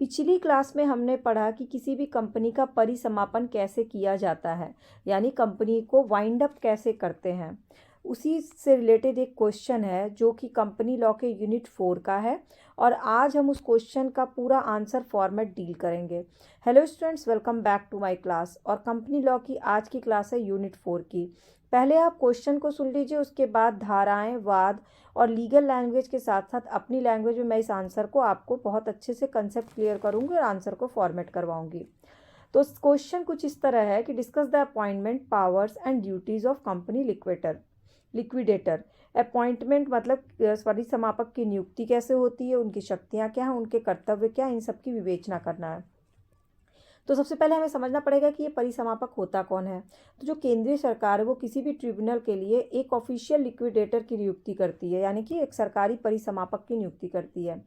पिछली क्लास में हमने पढ़ा कि किसी भी कंपनी का परिसमापन कैसे किया जाता है, यानी कंपनी को वाइंड अप कैसे करते हैं। उसी से रिलेटेड एक क्वेश्चन है जो कि कंपनी लॉ के यूनिट 4 का है और आज हम उस क्वेश्चन का पूरा आंसर फॉर्मेट डील करेंगे। Hello students, welcome back to my class. और कंपनी लॉ की आज की क्लास है यूनिट 4 की। पहले आप क्वेश्चन को सुन लीजिए, उसके बाद धाराएं, वाद और लीगल लैंग्वेज के साथ साथ अपनी लैंग्वेज में मैं इस आंसर को आपको बहुत अच्छे से कंसेप्ट क्लियर करूंगी और आंसर को फॉर्मेट करवाऊंगी। तो क्वेश्चन कुछ इस तरह है कि discuss the appointment powers and duties of company liquidator. Appointment मतलब परिसमापक की नियुक्ति कैसे होती है, उनकी शक्तियाँ क्या हैं, उनके कर्तव्य क्या हैं, इन सब की विवेचना करना है। तो सबसे पहले हमें समझना पड़ेगा कि ये परिसमापक होता कौन है। तो जो केंद्रीय सरकार है वो किसी भी ट्रिब्यूनल के लिए एक ऑफिशियल लिक्विडेटर की नियुक्ति करती है, यानी कि एक सरकारी परिसमापक की नियुक्ति करती है।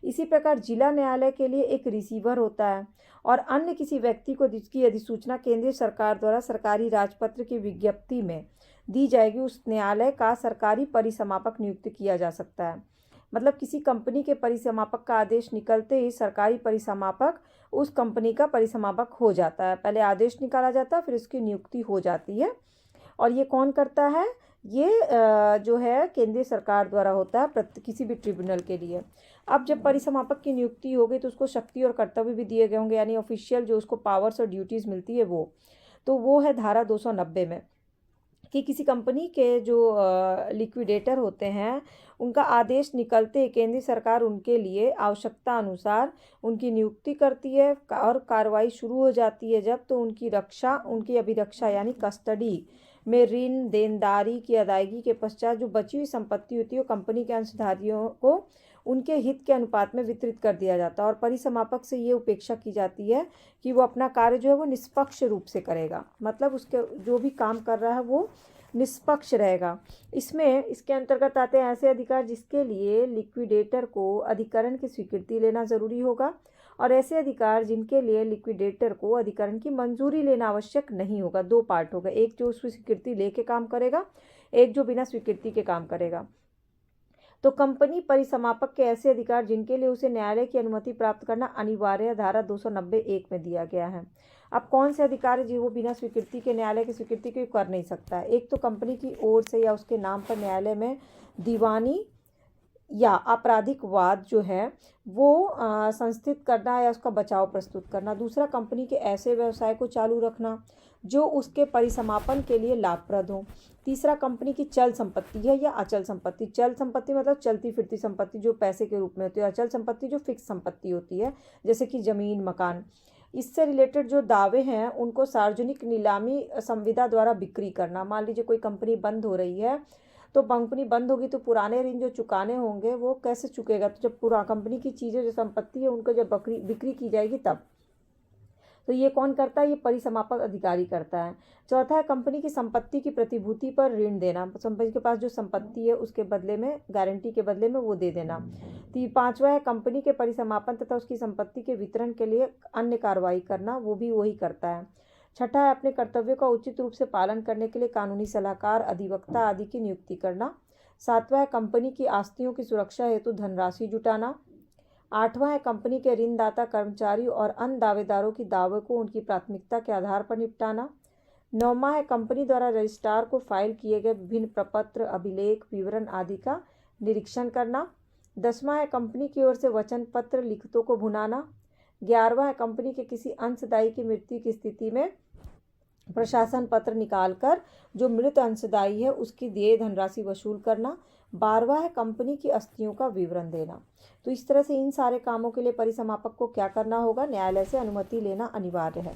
इसी प्रकार जिला न्यायालय के लिए एक रिसीवर होता है और अन्य किसी व्यक्ति को जिसकी अधिसूचना केंद्रीय सरकार द्वारा सरकारी राजपत्र की विज्ञप्ति में दी जाएगी, उस न्यायालय का सरकारी परिसमापक नियुक्त किया जा सकता है। मतलब किसी कंपनी के परिसमापक का आदेश निकलते ही सरकारी परिसमापक उस कंपनी का परिसमापक हो जाता है। पहले आदेश निकाला जाता है, फिर उसकी नियुक्ति हो जाती है। और ये कौन करता है? ये जो है केंद्रीय सरकार द्वारा होता है किसी भी ट्रिब्यूनल के लिए। अब जब परिसमापक की नियुक्ति हो गई तो उसको शक्ति और कर्तव्य भी दिए गए होंगे, यानी ऑफिशियल जो उसको पावर्स और ड्यूटीज़ मिलती है वो है धारा 290 में कि किसी कंपनी के जो लिक्विडेटर होते हैं उनका आदेश निकलते ही केंद्रीय सरकार उनके लिए आवश्यकता अनुसार उनकी नियुक्ति करती है और कार्रवाई शुरू हो जाती है जब तो उनकी अभिरक्षा यानी कस्टडी में ऋण देनदारी की अदायगी के पश्चात जो बची हुई संपत्ति होती है वो कंपनी के अंशधारियों को उनके हित के अनुपात में वितरित कर दिया जाता है। और परिसमापक से ये उपेक्षा की जाती है कि वो अपना कार्य जो है वो निष्पक्ष रूप से करेगा, मतलब उसके जो भी काम कर रहा है वो निष्पक्ष रहेगा। इसके अंतर्गत आते हैं ऐसे अधिकार जिसके लिए लिक्विडेटर को अधिकरण की स्वीकृति लेना जरूरी होगा और ऐसे अधिकार जिनके लिए लिक्विडेटर को अधिकरण की मंजूरी लेना आवश्यक नहीं होगा। दो पार्ट होगा, एक जो उसकी स्वीकृति लेके काम करेगा, एक जो बिना स्वीकृति के काम करेगा। तो कंपनी परिसमापक के ऐसे अधिकार जिनके लिए उसे न्यायालय की अनुमति प्राप्त करना अनिवार्य धारा 290(1) में दिया गया है। अब कौन से अधिकार है जो वो बिना स्वीकृति के न्यायालय की स्वीकृति के कर नहीं सकता है? एक तो कंपनी की ओर से या उसके नाम पर न्यायालय में दीवानी या आपराधिक वाद जो है वो संस्थित करना या उसका बचाव प्रस्तुत करना। दूसरा, कंपनी के ऐसे व्यवसाय को चालू रखना जो उसके परिसमापन के लिए लाभप्रद हो। तीसरा, कंपनी की चल संपत्ति है या अचल संपत्ति। चल संपत्ति मतलब चलती फिरती संपत्ति जो पैसे के रूप में होती है। अचल संपत्ति जो फिक्स संपत्ति होती है, जैसे कि जमीन, मकान। इससे रिलेटेड जो दावे हैं उनको सार्वजनिक नीलामी संविदा द्वारा बिक्री करना। मान लीजिए कोई कंपनी बंद हो रही है, तो कंपनी बंद होगी तो पुराने ऋण जो चुकाने होंगे वो कैसे चुकेगा? तो जब पूरा कंपनी की चीज़ें जो संपत्ति है उनको जब बिक्री की जाएगी तब। तो ये कौन करता है? ये परिसमापक अधिकारी करता है। चौथा है कंपनी की संपत्ति की प्रतिभूति पर ऋण देना, कंपनी के पास जो संपत्ति है उसके बदले में, गारंटी के बदले में वो दे देना। पांचवा है कंपनी के परिसमापन तथा उसकी संपत्ति के वितरण के लिए अन्य कार्रवाई करना, वो भी वही करता है। छठा है अपने कर्तव्यों का उचित रूप से पालन करने के लिए कानूनी सलाहकार, अधिवक्ता आदि की नियुक्ति करना। सातवां है कंपनी की आस्तियों की सुरक्षा हेतु धनराशि जुटाना। आठवां है कंपनी के ऋणदाता, कर्मचारी और अन्य दावेदारों की दावों को उनकी प्राथमिकता के आधार पर निपटाना। नौवां है कंपनी द्वारा रजिस्ट्रार को फाइल किए गए विभिन्न प्रपत्र, अभिलेख, विवरण आदि का निरीक्षण करना। 10वां है कंपनी की ओर से वचन पत्र, लिखतों को भुनाना। 11वां है कंपनी के किसी अंशदायी की मृत्यु की स्थिति में प्रशासन पत्र निकालकर जो मृत अंशदायी है उसकी देय धनराशि वसूल करना। 12वां है कंपनी की अस्थियों का विवरण देना। तो इस तरह से इन सारे कामों के लिए परिसमापक को क्या करना होगा? न्यायालय से अनुमति लेना अनिवार्य है।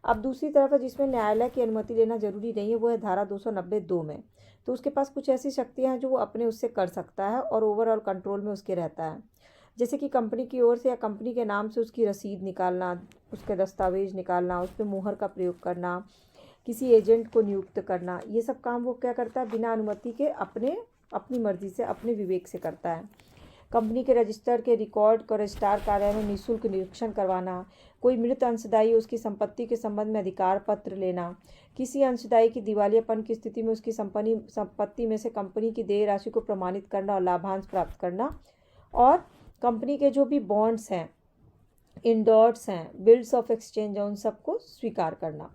अब दूसरी तरफ है जिसमें न्यायालय की अनुमति लेना जरूरी नहीं है, वो है धारा 290(2) में। तो उसके पास कुछ ऐसी शक्तियाँ हैं जो वो अपने उससे कर सकता है और ओवरऑल कंट्रोल में उसके रहता है। जैसे कि कंपनी की ओर से या कंपनी के नाम से उसकी रसीद निकालना, उसके दस्तावेज निकालना, उस पर मुहर का प्रयोग करना, किसी एजेंट को नियुक्त करना, ये सब काम वो क्या करता है? बिना अनुमति के अपनी मर्जी से, अपने विवेक से करता है। कंपनी के रजिस्टर के रिकॉर्ड को रजिस्ट्रार कार्यालय में निःशुल्क निरीक्षण करवाना, कोई मृत अंशदायी उसकी संपत्ति के संबंध में अधिकार पत्र लेना, किसी अंशदायी की दिवालियापन की स्थिति में उसकी संपत्ति में से कंपनी की देय राशि को प्रमाणित करना और लाभांश प्राप्त करना, और कंपनी के जो भी बॉन्ड्स हैं इंडॉर्स हैं, बिल्ड्स ऑफ एक्सचेंज है, उन सबको स्वीकार करना।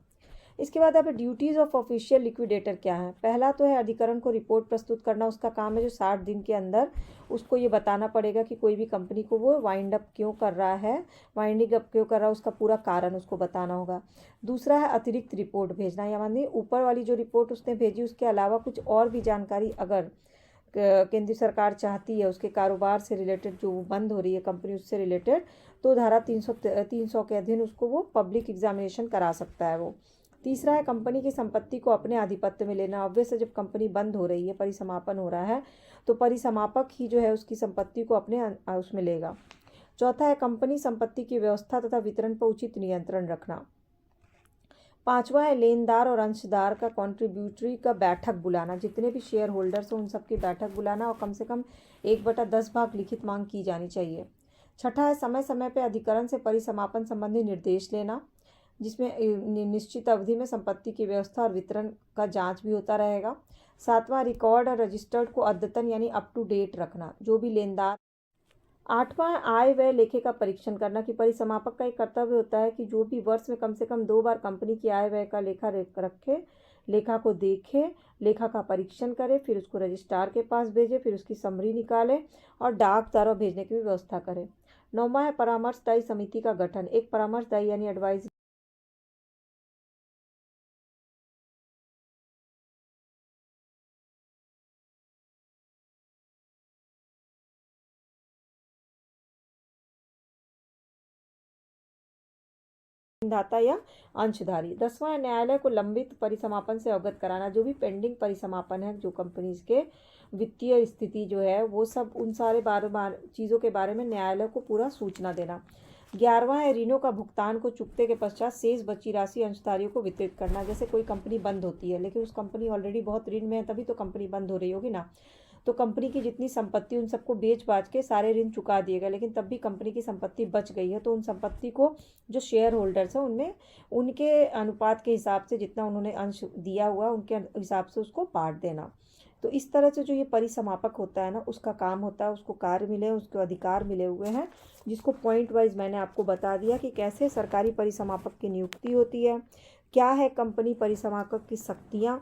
इसके बाद यहाँ पे ड्यूटीज़ ऑफ ऑफिशियल लिक्विडेटर क्या है। पहला तो है अधिकरण को रिपोर्ट प्रस्तुत करना। उसका काम है जो 60 दिन के अंदर उसको ये बताना पड़ेगा कि कोई भी कंपनी को वो वाइंड अप क्यों कर रहा है, वाइंडिंग अप क्यों कर रहा है, उसका पूरा कारण उसको बताना होगा। दूसरा है अतिरिक्त रिपोर्ट भेजना, या मानिए ऊपर वाली जो रिपोर्ट उसने भेजी उसके अलावा कुछ और भी जानकारी अगर केंद्रीय सरकार चाहती है उसके कारोबार से रिलेटेड, जो बंद हो रही है कंपनी उससे रिलेटेड, तो धारा 300 के अधीन उसको वो पब्लिक एग्जामिनेशन करा सकता है वो। तीसरा है कंपनी की संपत्ति को अपने आधिपत्य में लेना। ऑब्वियस है जब कंपनी बंद हो रही है, परिसमापन हो रहा है, तो परिसमापक ही जो है उसकी संपत्ति को अपने उसमें लेगा। चौथा है कंपनी संपत्ति की व्यवस्था तथा वितरण पर उचित नियंत्रण रखना। पांचवा है लेनदार और अंशदार का कॉन्ट्रीब्यूटरी का बैठक बुलाना। जितने भी शेयर होल्डर्स हो उन सबकी बैठक बुलाना और कम से कम 1/10 भाग लिखित मांग की जानी चाहिए। छठा है समय समय पर अधिकरण से परिसमापन संबंधी निर्देश लेना, जिसमें निश्चित अवधि में संपत्ति की व्यवस्था और वितरण का जांच भी होता रहेगा। सातवां रिकॉर्ड और रजिस्टर्ड को अद्यतन यानी अप टू डेट रखना, जो भी लेनदार। आठवां आय व्यय लेखे का परीक्षण करना, कि परिसमापक का एक कर्तव्य होता है कि जो भी वर्ष में कम से कम 2 बार कंपनी की आय व्यय का लेखा रखे, लेखा को देखे, लेखा का परीक्षण करे, फिर उसको रजिस्ट्रार के पास भेजे, फिर उसकी समरी निकाले और डाक द्वारा भेजने की भी व्यवस्था करे। नौवां है परामर्शदायी समिति का गठन। एक परामर्शदायी यानी एडवाइजरी दाता या अंशधारी। 10वां है न्यायालय को लंबित परिसमापन से अवगत कराना। जो भी पेंडिंग परिसमापन है, जो कंपनीज के वित्तीय स्थिति जो है वो सब, उन सारे चीज़ों के बारे में न्यायालय को पूरा सूचना देना। 11वां है ऋणों का भुगतान को चुकते के पश्चात शेष बची राशि अंशधारियों को वितरित करना। जैसे कोई कंपनी बंद होती है लेकिन उस कंपनी ऑलरेडी बहुत ऋण में है, तभी तो कंपनी बंद हो रही होगी ना। तो कंपनी की जितनी संपत्ति उन सबको बेच बाच के सारे ऋण चुका दिए गए, लेकिन तब भी कंपनी की संपत्ति बच गई है, तो उन संपत्ति को जो शेयर होल्डर्स हैं उनमें उनके अनुपात के हिसाब से जितना उन्होंने अंश दिया हुआ उनके हिसाब से उसको बांट देना। तो इस तरह से जो ये परिसमापक होता है ना, उसका काम होता है, उसको कार्य मिले, उसको अधिकार मिले हुए हैं, जिसको पॉइंट वाइज मैंने आपको बता दिया कि कैसे सरकारी परिसमापक की नियुक्ति होती है, क्या है कंपनी परिसमापक की शक्तियाँ।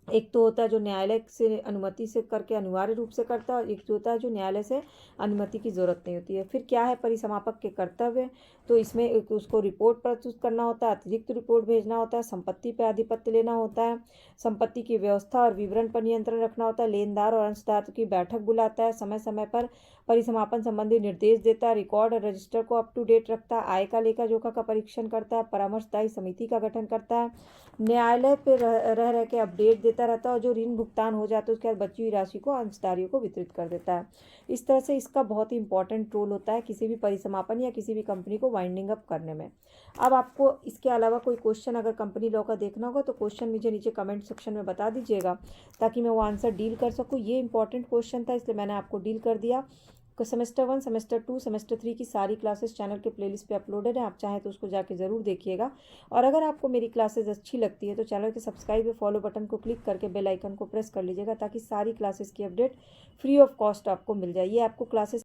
एक तो होता है जो न्यायालय से अनुमति से करके अनिवार्य रूप से करता है, और एक जो होता है जो न्यायालय से अनुमति की ज़रूरत नहीं होती है। फिर क्या है परिसमापक के कर्तव्य, तो इसमें उसको रिपोर्ट प्रस्तुत करना होता है, अतिरिक्त रिपोर्ट भेजना होता है, संपत्ति पर आधिपत्य लेना होता है, संपत्ति की व्यवस्था और विवरण पर नियंत्रण रखना होता है, लेनदार और अंशदार की बैठक बुलाता है, समय समय पर परिसमापन संबंधी निर्देश देता है, रिकॉर्ड और रजिस्टर को अप टू डेट रखता है, आय का लेखा जोखा का परीक्षण करता है, परामर्शदायी समिति का गठन करता है, न्यायालय पे रह के अपडेट देता रहता है, और जो ऋण भुगतान हो जाता है उसके बाद बची हुई राशि को अंशधारियों को वितरित कर देता है। इस तरह से इसका बहुत ही इंपॉर्टेंट रोल होता है किसी भी परिसमापन या किसी भी कंपनी को वाइंडिंग अप करने में। अब आपको इसके अलावा कोई क्वेश्चन अगर कंपनी लॉ का देखना होगा तो क्वेश्चन मुझे नीचे कमेंट सेक्शन में बता दीजिएगा, ताकि मैं वो आंसर डील कर सकूँ। ये इंपॉर्टेंट क्वेश्चन था इसलिए मैंने आपको डील कर दिया। सेमेस्टर 1, सेमेस्टर 2, सेमेस्टर 3 की सारी क्लासेस चैनल के प्लेलिस्ट पे अपलोडेड है, आप चाहें तो उसको जाके ज़रूर देखिएगा। और अगर आपको मेरी क्लासेस अच्छी लगती है तो चैनल के सब्सक्राइब या फॉलो बटन को क्लिक करके बेल आइकन को प्रेस कर लीजिएगा, ताकि सारी क्लासेस की अपडेट फ्री ऑफ कॉस्ट आपको मिल जाए। ये आपको क्लासेस